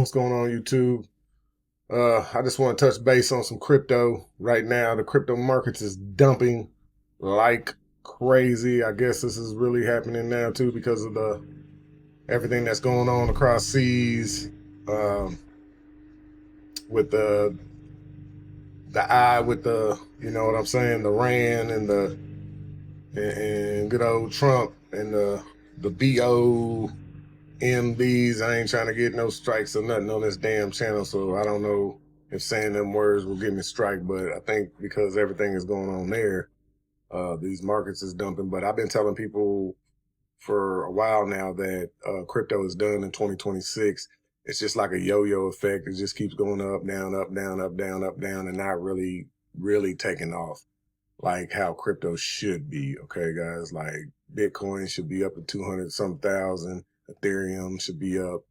What's going on, YouTube? I just want to touch base on some crypto right now. The crypto markets is dumping like crazy. I guess this is really happening now too because of the everything that's going on across seas, um, with the eye with the, you know what I'm saying, the Rand and the and good old Trump and the BOMBs. I ain't trying to get no strikes or nothing on this damn channel, so I don't know if saying them words will get me strike, but I think because everything is going on there, these markets is dumping. But I've been telling people for a while now that crypto is done in 2026. It's just like a yo-yo effect. It just keeps going up, down, up, down, up, down, up, down, and not really taking off like how crypto should be. Okay, guys, like Bitcoin should be up to 200 some thousand. Ethereum should be up,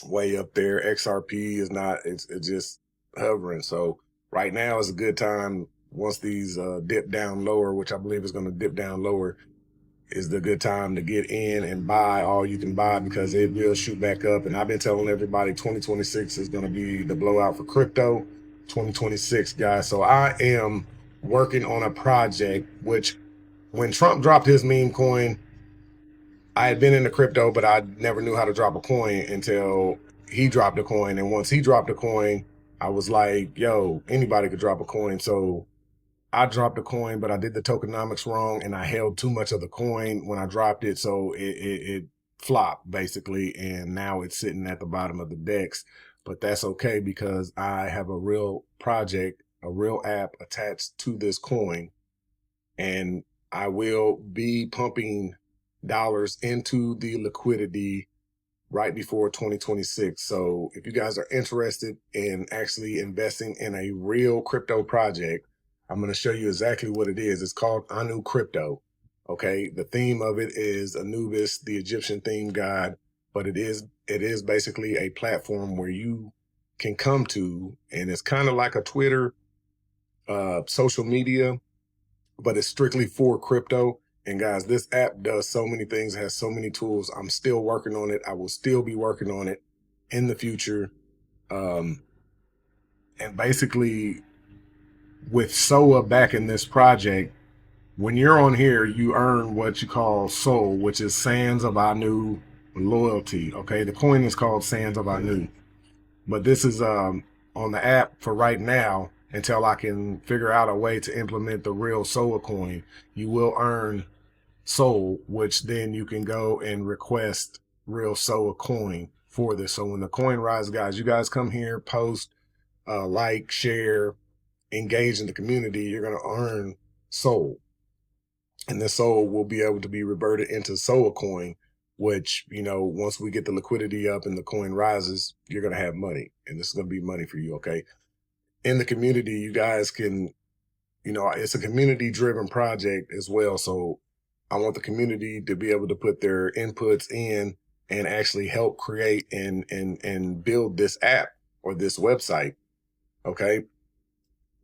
way up there. XRP is not, it's just hovering. So right now is a good time. Once these dip down lower, which I believe is going to dip down lower, is the good time to get in and buy all you can buy because it will shoot back up. And I've been telling everybody 2026 is going to be the blowout for crypto. 2026, guys. So I am working on a project, which when Trump dropped his meme coin, I had been into crypto, but I never knew how to drop a coin until he dropped a coin. And once he dropped a coin, I was like, yo, anybody could drop a coin. So I dropped a coin, but I did the tokenomics wrong and I held too much of the coin when I dropped it. So it flopped basically. And now it's sitting at the bottom of the DEX, but that's okay because I have a real project, a real app attached to this coin. And I will be pumping dollars into the liquidity right before 2026. So if you guys are interested in actually investing in a real crypto project, I'm going to show you exactly what it is. It's called AnuCrypto. Okay. The theme of it is Anubis, the Egyptian theme god, but it is basically a platform where you can come to, and it's kind of like a Twitter, social media, but it's strictly for crypto. And guys, this app does so many things, has so many tools. I'm still working on it. I will still be working on it in the future. And basically with SOA back in this project, when you're on here, you earn what you call SOL, which is Sands of Anu loyalty. Okay. The coin is called Sands of Anu, but this is, on the app for right now until I can figure out a way to implement the real SOA coin. You will earn SOL, which then you can go and request real SOA coin for this. So when the coin rises, guys, you guys come here, post, like, share, engage in the community, you're going to earn SOL. And this SOL will be able to be reverted into SOA coin, which, once we get the liquidity up and the coin rises, you're going to have money. And this is going to be money for you, okay? In the community, you guys can, it's a community driven project as well. So I want the community to be able to put their inputs in and actually help create and build this app or this website. Okay.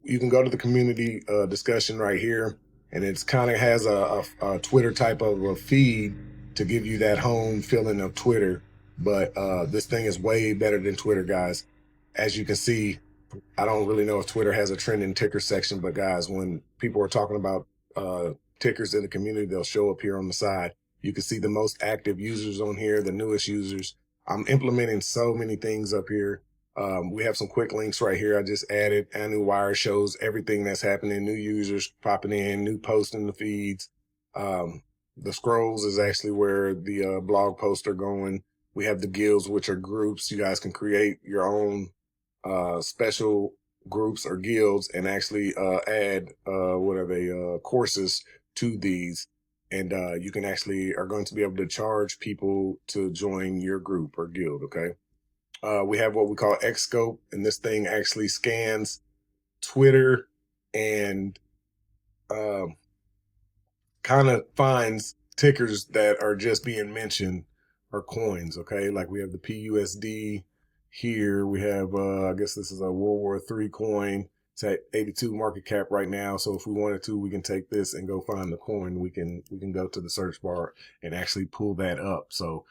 You can go to the community discussion right here, and it's kind of has a Twitter type of a feed to give you that home feeling of Twitter. But this thing is way better than Twitter, guys. As you can see, I don't really know if Twitter has a trending ticker section, but guys, when people are talking about tickers in the community, they'll show up here on the side. You can see the most active users on here, the newest users. I'm implementing so many things up here. We have some quick links right here. I just added Anu Wire, shows everything that's happening, new users popping in, new posts in the feeds. The scrolls is actually where the blog posts are going. We have the guilds, which are groups. You guys can create your own special groups or guilds and actually add courses to these, and you can actually are going to be able to charge people to join your group or guild. Okay. We have what we call Xscope, and this thing actually scans Twitter and kind of finds tickers that are just being mentioned or coins. Okay. Like we have the PUSD here. We have, I guess this is a World War III coin. It's at 82 market cap right now. So if we wanted to, we can take this and go find the coin. We can go to the search bar and actually pull that up. So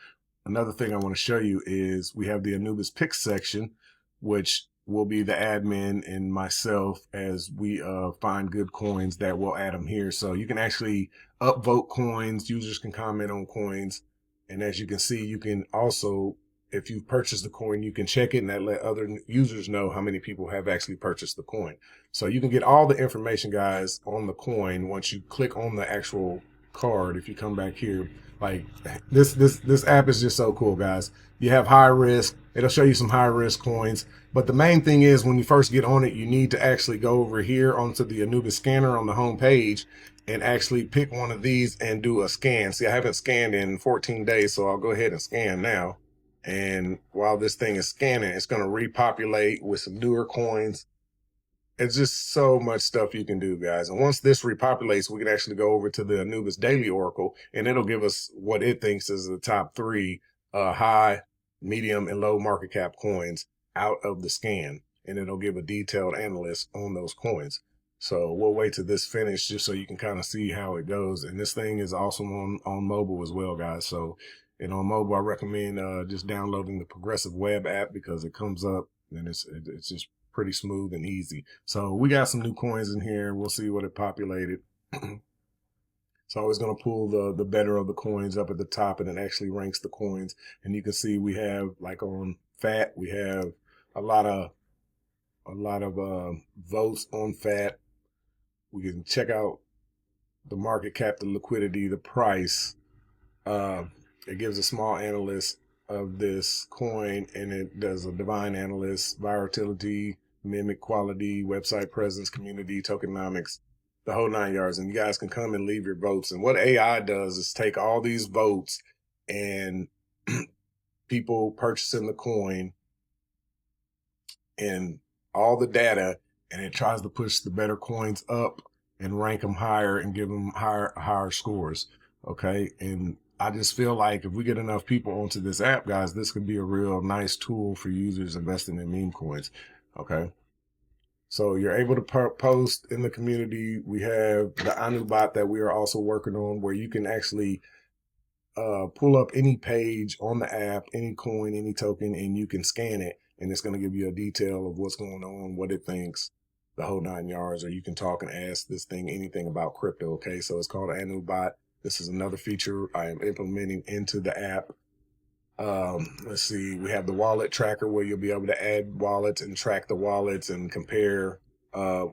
another thing I want to show you is we have the Anubis Picks section, which will be the admin and myself as we find good coins that will add them here. So you can actually upvote coins. Users can comment on coins. And as you can see, you can also, if you've purchased the coin, you can check it and that let other users know how many people have actually purchased the coin. So you can get all the information, guys, on the coin once you click on the actual card. If you come back here, like this app is just so cool, guys. You have high risk. It'll show you some high risk coins. But the main thing is when you first get on it, you need to actually go over here onto the Anubis scanner on the home page and actually pick one of these and do a scan. See, I haven't scanned in 14 days, so I'll go ahead and scan now. And while this thing is scanning, it's going to repopulate with some newer coins. It's just so much stuff you can do, guys. And once this repopulates, we can actually go over to the Anubis Daily Oracle, and it'll give us what it thinks is the top 3 high, medium, and low market cap coins out of the scan. And it'll give a detailed analysis on those coins. So we'll wait till this finish just so you can kind of see how it goes. And this thing is awesome on mobile as well, guys. So, and on mobile, I recommend just downloading the Progressive Web app because it comes up and it's just pretty smooth and easy. So we got some new coins in here. We'll see what it populated. So I was going to pull the better of the coins up at the top, and it actually ranks the coins. And you can see we have, like on FAT, we have a lot of votes on FAT. We can check out the market cap, the liquidity, the price. It gives a small analyst of this coin, and it does a divine analyst, volatility, mimic quality, website presence, community, tokenomics, the whole 9 yards. And you guys can come and leave your votes. And what AI does is take all these votes and people purchasing the coin and all the data, and it tries to push the better coins up and rank them higher and give them higher scores. Okay. And I just feel like if we get enough people onto this app, guys, this could be a real nice tool for users investing in meme coins. Okay. So you're able to post in the community. We have the Anu bot that we are also working on, where you can actually pull up any page on the app, any coin, any token, and you can scan it. And it's going to give you a detail of what's going on, what it thinks, the whole 9 yards. Or you can talk and ask this thing anything about crypto. Okay. So it's called Anu bot. This is another feature I am implementing into the app. Let's see, we have the wallet tracker where you'll be able to add wallets and track the wallets and compare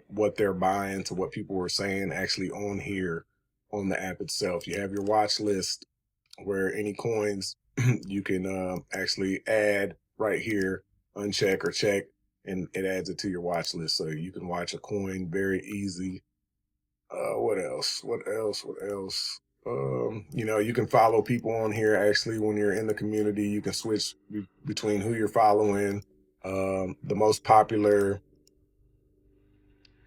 what they're buying to what people were saying actually on here on the app itself. You have your watch list where any coins you can actually add right here, uncheck or check, and it adds it to your watch list. So you can watch a coin very easy. What else? You know, you can follow people on here. Actually, when you're in the community, you can switch between who you're following, the most popular.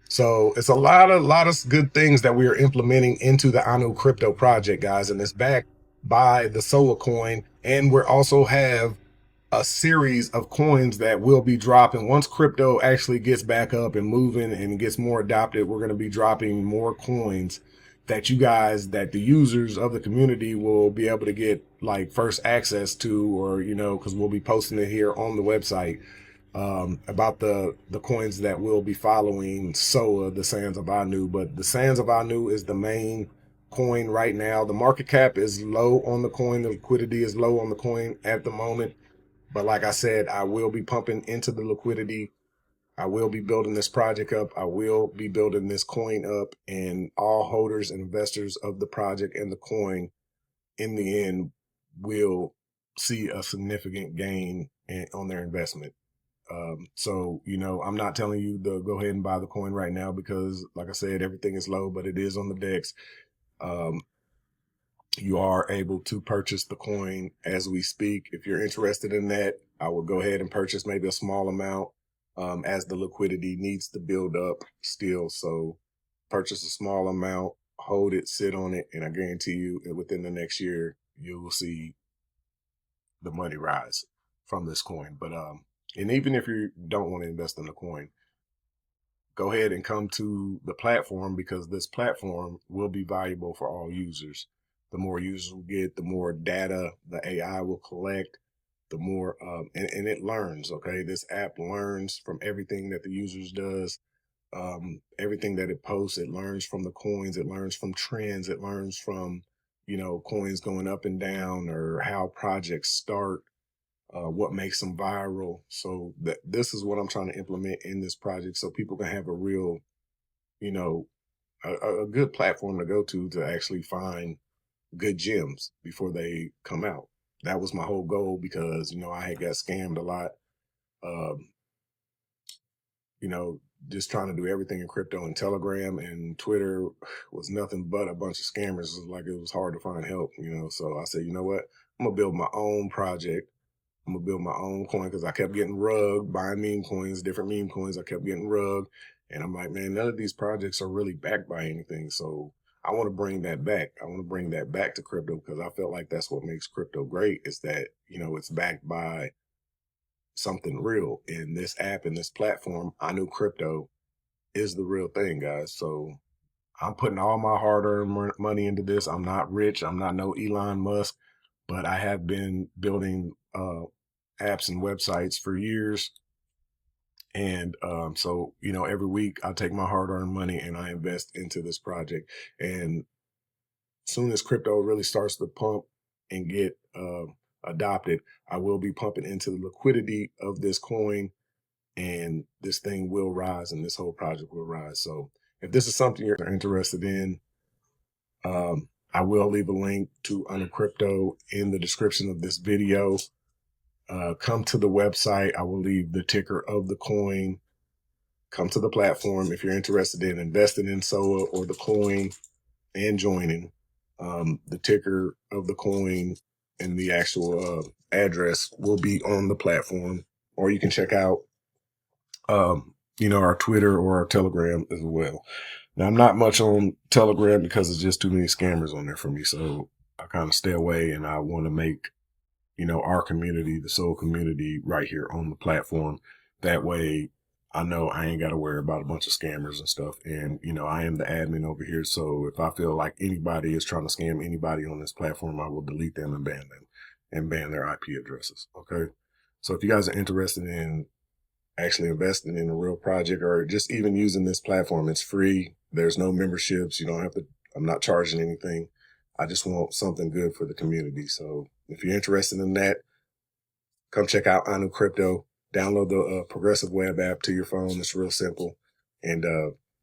So it's a lot of good things that we are implementing into the AnuCrypto project, guys, and it's backed by the Solar coin, and we also have a series of coins that will be dropping once crypto actually gets back up and moving and gets more adopted. We're going to be dropping more coins that you guys, that the users of the community will be able to get like first access to, or, you know, because we'll be posting it here on the website about the coins that will be following SOA, the Sands of Anu. But the Sands of Anu is the main coin right now. The market cap is low on the coin. The liquidity is low on the coin at the moment. But like I said, I will be pumping into the liquidity. I will be building this project up. I will be building this coin up, and all holders and investors of the project and the coin in the end will see a significant gain on their investment. So, you know, I'm not telling you to go ahead and buy the coin right now because, like I said, everything is low, but it is on the DEX. You are able to purchase the coin as we speak. If you're interested in that, I will go ahead and purchase maybe a small amount as the liquidity needs to build up still. So purchase a small amount, hold it, sit on it, and I guarantee you within the next year, you will see the money rise from this coin. But and even if you don't want to invest in the coin, go ahead and come to the platform because this platform will be valuable for all users. the more users will get, the more data the AI will collect, the more, and it learns, okay? This app learns from everything that the users does, everything that it posts. It learns from the coins, it learns from trends, it learns from, coins going up and down, or how projects start, what makes them viral. So this is what I'm trying to implement in this project, so people can have a real, you know, a good platform to go to actually find good gems before they come out. That was my whole goal, because I had got scammed a lot. Um, just trying to do everything in crypto, and Telegram and Twitter was nothing but a bunch of scammers. It was like it was hard to find help. So I said, you know what? I'm gonna build my own project. I'm gonna build my own coin, because I kept getting rugged, buying meme coins, different meme coins. I kept getting rugged, and I'm like, man, none of these projects are really backed by anything. So I want to bring that back. I want to bring that back to crypto, because I felt like that's what makes crypto great, is that it's backed by something real. And this app and this platform, AnuCrypto, is the real thing, guys. So I'm putting all my hard-earned money into this. I'm not rich. I'm not no Elon Musk, but I have been building apps and websites for years. And so, every week I take my hard-earned money and I invest into this project. And soon as crypto really starts to pump and get adopted, I will be pumping into the liquidity of this coin, and this thing will rise, and this whole project will rise. So if this is something you're interested in, I will leave a link to AnuCrypto in the description of this video. Come to the website. I will leave the ticker of the coin. Come to the platform if you're interested in investing in SOA or the coin and joining. The ticker of the coin and the actual address will be on the platform, or you can check out our Twitter or our Telegram as well. Now, I'm not much on Telegram because there's just too many scammers on there for me. So I kind of stay away, and I want to make, our community, the soul community, right here on the platform. That way I know I ain't got to worry about a bunch of scammers and stuff. And, I am the admin over here. So if I feel like anybody is trying to scam anybody on this platform, I will delete them and ban them and ban their IP addresses. Okay. So if you guys are interested in actually investing in a real project, or just even using this platform, it's free. There's no memberships. You don't have to, I'm not charging anything. I just want something good for the community. So if you're interested in that, come check out AnuCrypto. Download the Progressive Web app to your phone. It's real simple. And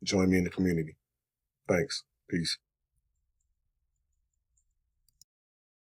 join me in the community. Thanks. Peace.